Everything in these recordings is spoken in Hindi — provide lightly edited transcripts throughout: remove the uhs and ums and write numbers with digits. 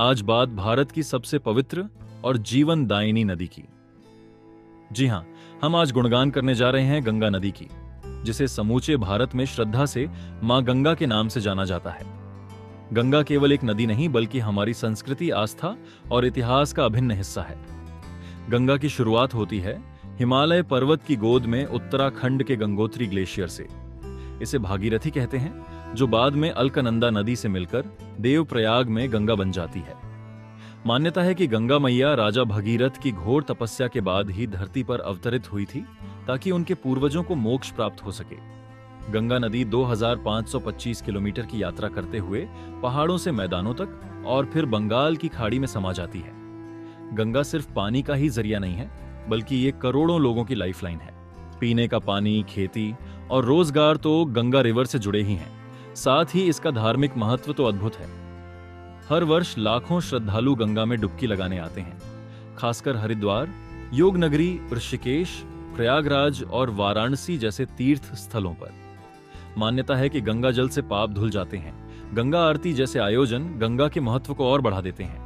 आज बात भारत की सबसे पवित्र और जीवनदायिनी नदी की। जी हां, हम आज गुणगान करने जा रहे हैं गंगा नदी की, जिसे समूचे भारत में श्रद्धा से मां गंगा के नाम से जाना जाता है। गंगा केवल एक नदी नहीं बल्कि हमारी संस्कृति, आस्था और इतिहास का अभिन्न हिस्सा है। गंगा की शुरुआत होती है हिमालय पर्वत की गोद में उत्तराखंड के गंगोत्री ग्लेशियर से। इसे भागीरथी कहते हैं, जो बाद में अलकनंदा नदी से मिलकर देवप्रयाग में गंगा बन जाती है। मान्यता है कि गंगा मैया राजा भगीरथ की घोर तपस्या के बाद ही धरती पर अवतरित हुई थी, ताकि उनके पूर्वजों को मोक्ष प्राप्त हो सके। गंगा नदी 2525 किलोमीटर की यात्रा करते हुए पहाड़ों से मैदानों तक और फिर बंगाल की खाड़ी में समा जाती है। गंगा सिर्फ पानी का ही जरिया नहीं है, बल्कि ये करोड़ों लोगों की लाइफलाइन है। पीने का पानी, खेती और रोजगार तो गंगा रिवर से जुड़े ही हैं। साथ ही इसका धार्मिक महत्व तो अद्भुत है। हर वर्ष लाखों श्रद्धालु गंगा में डुबकी लगाने आते हैं, खासकर हरिद्वार, योगनगरी, ऋषिकेश, प्रयागराज और वाराणसी जैसे तीर्थ स्थलों पर। मान्यता है कि गंगा जल से पाप धुल जाते हैं। गंगा आरती जैसे आयोजन गंगा के महत्व को और बढ़ा देते हैं।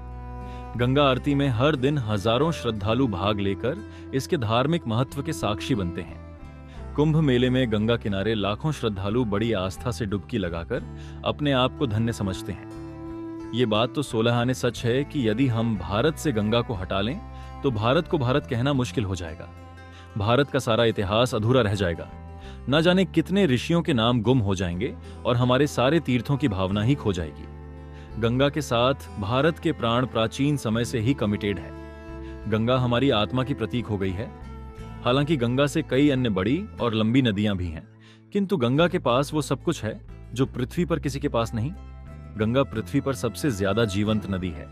गंगा आरती में हर दिन हजारों श्रद्धालु भाग लेकर इसके धार्मिक महत्व के साक्षी बनते हैं। कुंभ मेले में गंगा किनारे लाखों श्रद्धालु बड़ी आस्था से डुबकी लगाकर अपने आप को धन्य समझते हैं। ये बात तो 16 आने सच है कि यदि हम भारत से गंगा को हटा लें तो भारत को भारत कहना मुश्किल हो जाएगा। भारत का सारा इतिहास अधूरा रह जाएगा। न जाने कितने ऋषियों के नाम गुम हो जाएंगे और हमारे सारे तीर्थों की भावना ही खो जाएगी। गंगा के साथ भारत के प्राण प्राचीन समय से ही कमिटेड है। गंगा हमारी आत्मा की प्रतीक हो गई है। हालांकि गंगा से कई अन्य बड़ी और लंबी नदियां भी हैं, किंतु गंगा के पास वो सब कुछ है जो पृथ्वी पर किसी के पास नहीं। गंगा पृथ्वी पर सबसे ज्यादा जीवंत नदी है।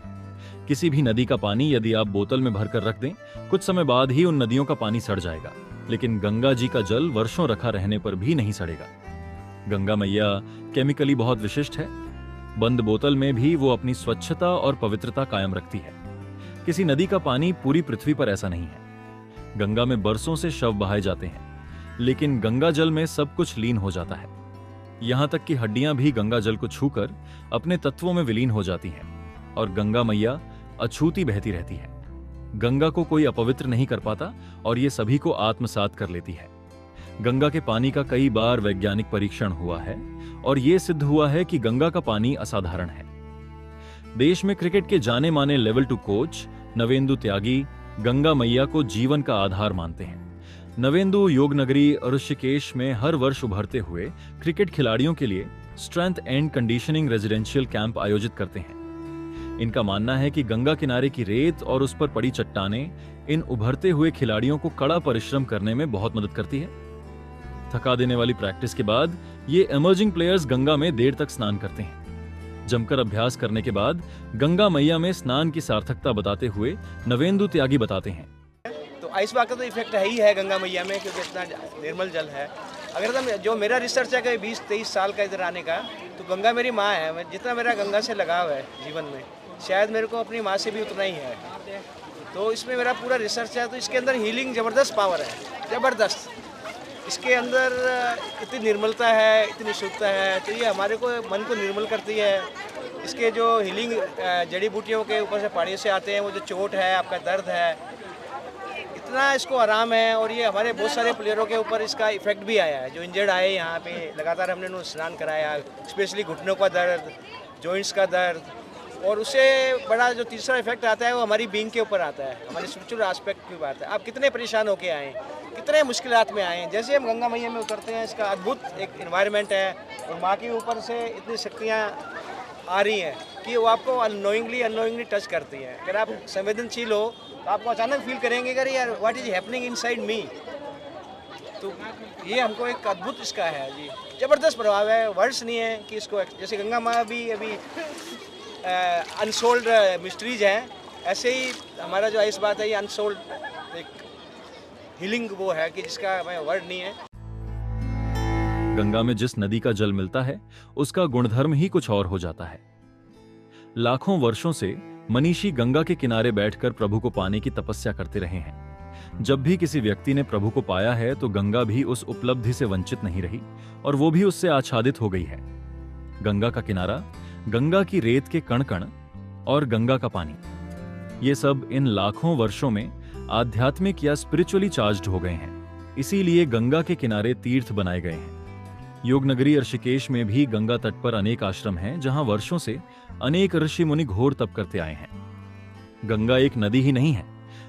किसी भी नदी का पानी यदि आप बोतल में भरकर रख दें, कुछ समय बाद ही उन नदियों का पानी सड़ जाएगा, लेकिन गंगा जी का जल वर्षों रखा रहने पर भी नहीं सड़ेगा। गंगा मैया केमिकली बहुत विशिष्ट है। बंद बोतल में भी वो अपनी स्वच्छता और पवित्रता कायम रखती है। किसी नदी का पानी पूरी पृथ्वी पर ऐसा नहीं है। गंगा में बरसों से शव बहाए जाते हैं, लेकिन गंगा जल में सब कुछ लीन हो जाता है। यहां तक कि हड्डियां भी गंगा जल को छूकर अपने तत्वों में विलीन हो जाती हैं और गंगा मैया अछूती बहती रहती है। गंगा को कोई अपवित्र नहीं कर पाता और ये सभी को आत्मसात कर लेती है। गंगा के पानी का कई बार वैज्ञानिक परीक्षण हुआ है और ये सिद्ध हुआ है कि गंगा का पानी असाधारण है। देश में क्रिकेट के जाने माने लेवल 2 कोच नवेंदु त्यागी गंगा मैया को जीवन का आधार मानते हैं। नवेंदु योगनगरी और ऋषिकेश में हर वर्ष उभरते हुए क्रिकेट खिलाड़ियों के लिए strength and conditioning residential camp आयोजित करते हैं। इनका मानना है कि गंगा किनारे की रेत और उस पर पड़ी चट्टानें इन उभरते हुए खिलाड़ियों को कड़ा परिश्रम करने में बहुत मदद करती है। थका देने वाली प्रैक्टिस के बाद ये इमर्जिंग प्लेयर्स गंगा में देर तक स्नान करते हैं। जमकर अभ्यास करने के बाद गंगा मैया में स्नान की सार्थकता बताते हुए नवेंदु त्यागी बताते हैं। तो आइस बाग का तो इफेक्ट है ही है गंगा मैया में, क्योंकि इतना निर्मल जल है। अगर तो जो मेरा रिसर्च है कि 20-23 साल का इधर आने का, तो गंगा मेरी माँ है। जितना मेरा गंगा से लगाव है जीवन में, शायद मेरे को अपनी माँ से भी उतना ही है। तो इसमें मेरा पूरा रिसर्च है। तो इसके अंदर हीलिंग ज़बरदस्त पावर है, ज़बरदस्त। इसके अंदर इतनी निर्मलता है, इतनी शुद्धता है, तो ये हमारे को मन को निर्मल करती है। इसके जो हीलिंग जड़ी बूटियों के ऊपर से पानी से आते हैं, वो जो चोट है, आपका दर्द है, इतना इसको आराम है। और ये हमारे बहुत सारे प्लेयरों के ऊपर इसका इफेक्ट भी आया है। जो इंजर्ड आए यहाँ पे लगातार हमने उन्हें स्नान कराया, स्पेशली घुटनों का दर्द, जॉइंट्स का दर्द। और उससे बड़ा जो तीसरा इफेक्ट आता है वो हमारी बीइंग के ऊपर आता है, हमारे स्पिरिचुअल एस्पेक्ट की बात है। आप कितने परेशान होके आए, कितने मुश्किलात में आए, जैसे हम गंगा मैया में उतरते हैं, इसका अद्भुत एक एनवायरनमेंट है। और माँ के ऊपर से इतनी शक्तियाँ आ रही हैं कि वो आपको अननोइंगली टच करती हैं। अगर आप संवेदनशील हो तो आपको अचानक फील करेंगे कि यार what is happening inside me. तो ये हमको एक अद्भुत इसका है जी, ज़बरदस्त प्रभाव है। वर्ड्स नहीं है कि इसको, जैसे गंगा माँ भी अभी अनसोल्ड मिस्ट्रीज हैं, ऐसे ही हमारा जो इस बात है ये अनसोल्ड एक हीलिंग वो है कि जिसका हमें वर्ड नहीं है। गंगा में जिस नदी का जल मिलता है उसका गुणधर्म ही कुछ और हो जाता है। लाखों वर्षों से मनीषी गंगा के किनारे बैठकर प्रभु को पाने की तपस्या करते रहे हैं। जब भी किसी व्यक्ति ने प्रभु को पाया है तो गंगा भी उस उपलब्धि से वंचित नहीं रही और वो भी उससे आच्छादित हो गई है। गंगा का किनारा, गंगा की रेत के कण कण और गंगा का पानी, ये सब इन लाखों वर्षों में आध्यात्मिक या स्पिरिचुअली चार्ज्ड हो गए हैं। इसीलिए गंगा के किनारे तीर्थ बनाए गए हैं। योगनगरी ऋषिकेश में भी गंगा तट पर अनेक आश्रम हैं, जहां वर्षों से अनेक ऋषि मुनि घोर तप करते आए हैं। गंगा एक नदी ही नहीं है,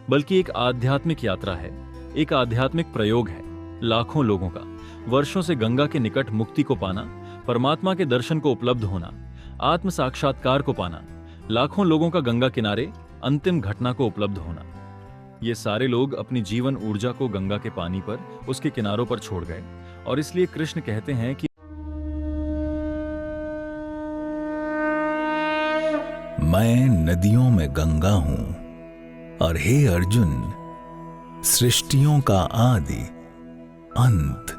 बल्कि एक आध्यात्मिक यात्रा है, एक आध्यात्मिक प्रयोग है। लाखों लोगों का वर्षों से गंगा के निकट मुक्ति को पाना, परमात्मा के दर्शन को उपलब्ध होना, आत्म साक्षात्कार को पाना, लाखों लोगों का गंगा किनारे अंतिम घटना को उपलब्ध होना। ये सारे लोग अपनी जीवन ऊर्जा को गंगा के पानी पर, उसके किनारों पर छोड़ गए, और इसलिए कृष्ण कहते हैं कि मैं नदियों में गंगा हूं, और हे अर्जुन, सृष्टियों का आदि, अंत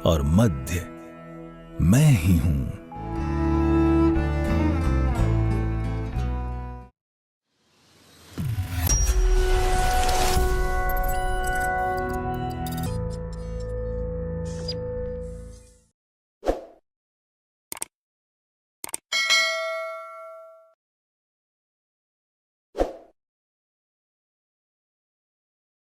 और मध्य मैं ही हूं।